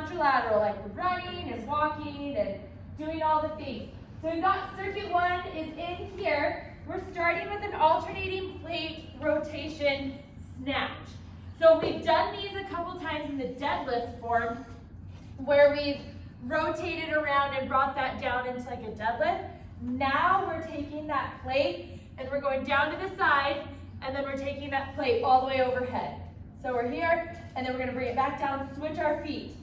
contralateral, like we're running and walking and doing all the things. So we've got circuit 1 is in here. We're starting with an alternating plate rotation snatch. So we've done these a couple times in the deadlift form where we've rotated around and brought that down into like a deadlift. Now we're taking that plate and we're going down to the side, and then we're taking that plate all the way overhead. So we're here, and then we're gonna bring it back down, switch our feet.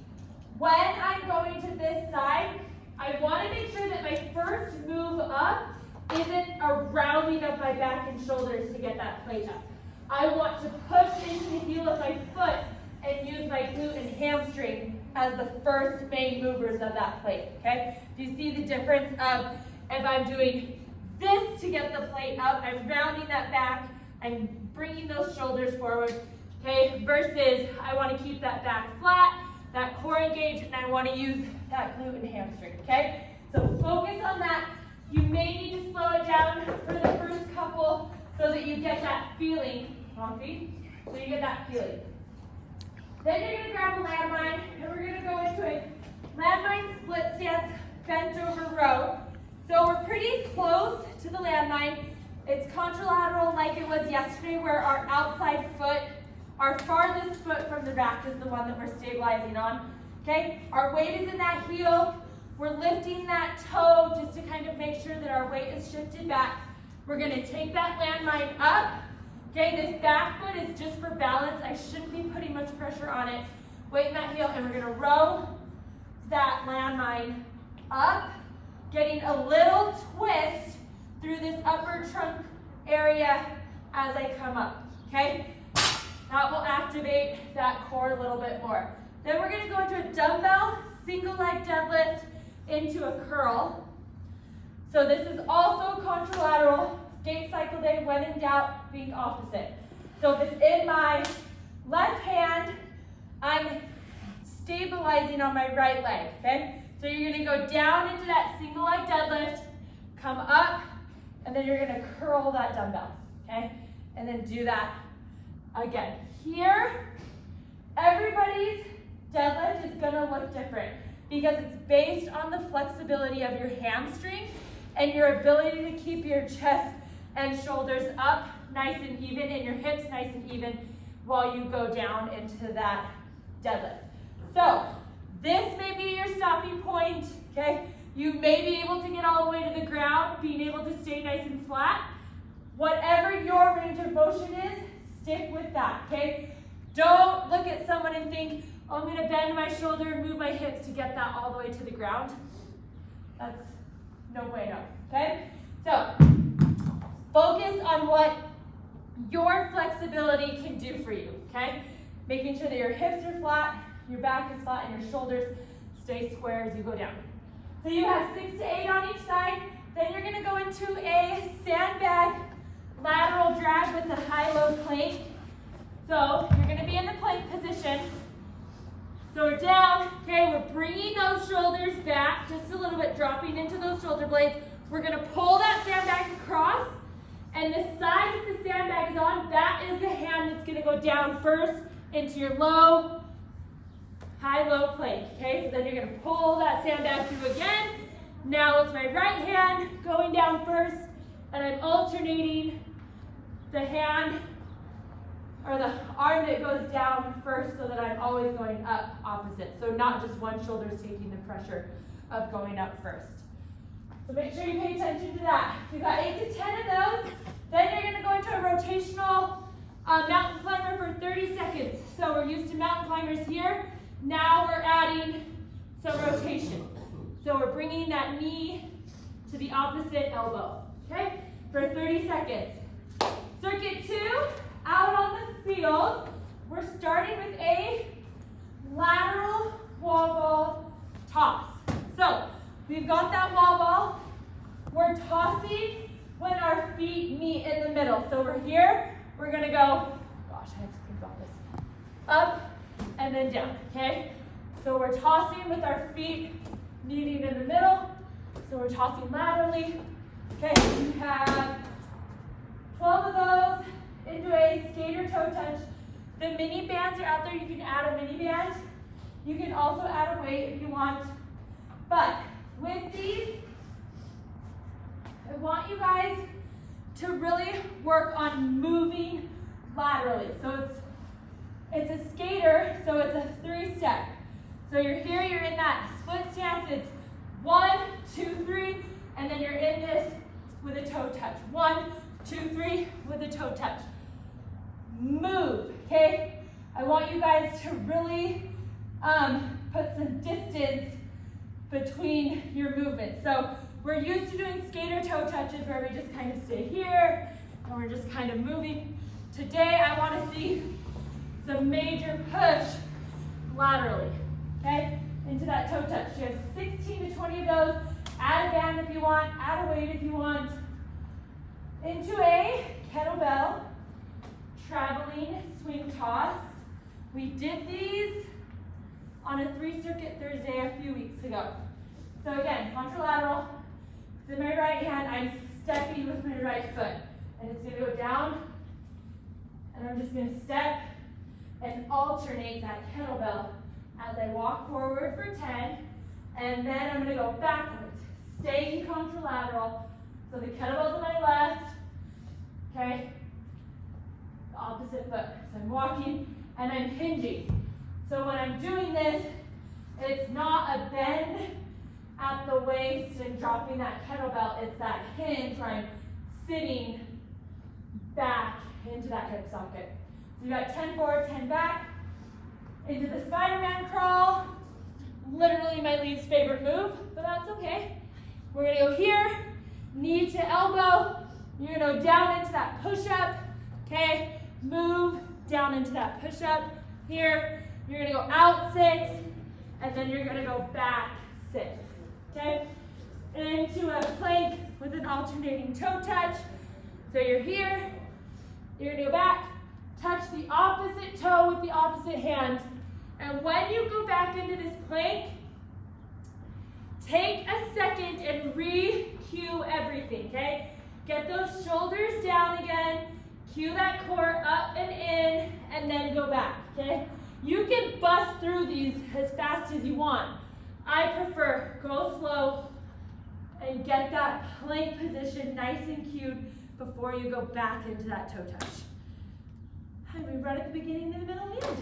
When I'm going to this side, I wanna make sure that my first move up isn't a rounding of my back and shoulders to get that plate up. I want to push into the heel of my foot and use my glute and hamstring as the first main movers of that plate, okay? Do you see the difference of if I'm doing this to get the plate up, I'm rounding that back, I'm bringing those shoulders forward, okay? Versus I want to keep that back flat, that core engaged, and I want to use that glute and hamstring, okay? So focus on that. You may need to slow it down for the first couple so that you get that feeling. On feet, so you get that feeling. Then you're going to grab a landmine, and we're going to go into a landmine split stance bent over row. So we're pretty close to the landmine. It's contralateral like it was yesterday, where our outside foot, our farthest foot from the back, is the one that we're stabilizing on. Okay? Our weight is in that heel. We're lifting that toe just to kind of make sure that our weight is shifted back. We're going to take that landmine up. Okay, this back foot is just for balance. I shouldn't be putting much pressure on it. Weight in that heel, and we're going to row that landmine up, getting a little twist through this upper trunk area as I come up, okay? That will activate that core a little bit more. Then we're going to go into a dumbbell single leg deadlift into a curl. So this is also contralateral. Gait cycle day, when in doubt, being opposite. So if it's in my left hand, I'm stabilizing on my right leg, okay? So you're gonna go down into that single leg deadlift, come up, and then you're gonna curl that dumbbell, okay? And then do that again. Here, everybody's deadlift is gonna look different because it's based on the flexibility of your hamstring and your ability to keep your chest and shoulders up nice and even, and your hips nice and even while you go down into that deadlift. So this may be your stopping point, okay? You may be able to get all the way to the ground, being able to stay nice and flat. Whatever your range of motion is, stick with that, okay? Don't look at someone and think, oh, I'm gonna bend my shoulder and move my hips to get that all the way to the ground. That's no bueno, okay? So focus on what your flexibility can do for you, okay? Making sure that your hips are flat, your back is flat, and your shoulders stay square as you go down. So you have 6 to 8 on each side. Then you're gonna go into a sandbag lateral drag with a high-low plank. So you're gonna be in the plank position. So we're down, okay? We're bringing those shoulders back just a little bit, dropping into those shoulder blades. We're gonna pull that sandbag across. And the side that the sandbag is on, that is the hand that's gonna go down first into your low, high-low plank, okay? So then you're gonna pull that sandbag through again. Now it's my right hand going down first, and I'm alternating the hand, or the arm that goes down first so that I'm always going up opposite. So not just one shoulder is taking the pressure of going up first. So make sure you pay attention to that. You've got 8 to 10 of those. Then you're gonna go into a rotational mountain climber for 30 seconds. So we're used to mountain climbers here. Now we're adding some rotation. So we're bringing that knee to the opposite elbow, okay? For 30 seconds. Circuit 2, out on the field, we're starting with a lateral wall ball toss. So we've got that wall ball. We're tossing when our feet meet in the middle. So we're here, we're gonna go, gosh, I have to think about this. Up and then down, okay? So we're tossing with our feet meeting in the middle. So we're tossing laterally. Okay, you have 12 of those into a skater toe touch. The mini bands are out there, you can add a mini band. You can also add a weight if you want. But with these, I want you guys to really work on moving laterally. So it's a skater, so it's a 3-step. So you're here, you're in that split stance. It's 1, 2, 3, and then you're in this with a toe touch. 1, 2, 3 with a toe touch. Move, okay? I want you guys to really put some distance between your movements. So we're used to doing skater toe touches where we just kind of stay here and we're just kind of moving. Today I want to see some major push laterally, okay? Into that toe touch. You have 16 to 20 of those. Add a band if you want, add a weight if you want. Into a kettlebell traveling swing toss. We did these on a 3-circuit Thursday a few weeks ago. So again, contralateral. It's in my right hand, I'm stepping with my right foot. And it's gonna go down, and I'm just gonna step and alternate that kettlebell as I walk forward for 10, and then I'm gonna go backwards, staying contralateral. So the kettlebell's on my left, okay? The opposite foot. So I'm walking and I'm hinging. So when I'm doing this, it's not a bend at the waist and dropping that kettlebell, it's that hinge where I'm sitting back into that hip socket. So you got 10 forward, 10 back, into the Spider-Man crawl. Literally my least favorite move, but that's okay. We're gonna go here, knee to elbow. You're gonna go down into that push-up, okay? Move down into that push-up. Here, you're gonna go out 6, and then you're gonna go back 6, okay? Into a plank with an alternating toe touch. So you're here, you're gonna go back, touch the opposite toe with the opposite hand. And when you go back into this plank, take a second and re-cue everything, okay? Get those shoulders down again, cue that core up and in, and then go back, okay? You can bust through these as fast as you want. I prefer go slow and get that plank position nice and cued before you go back into that toe touch. And we run at the beginning, in the middle, and the end.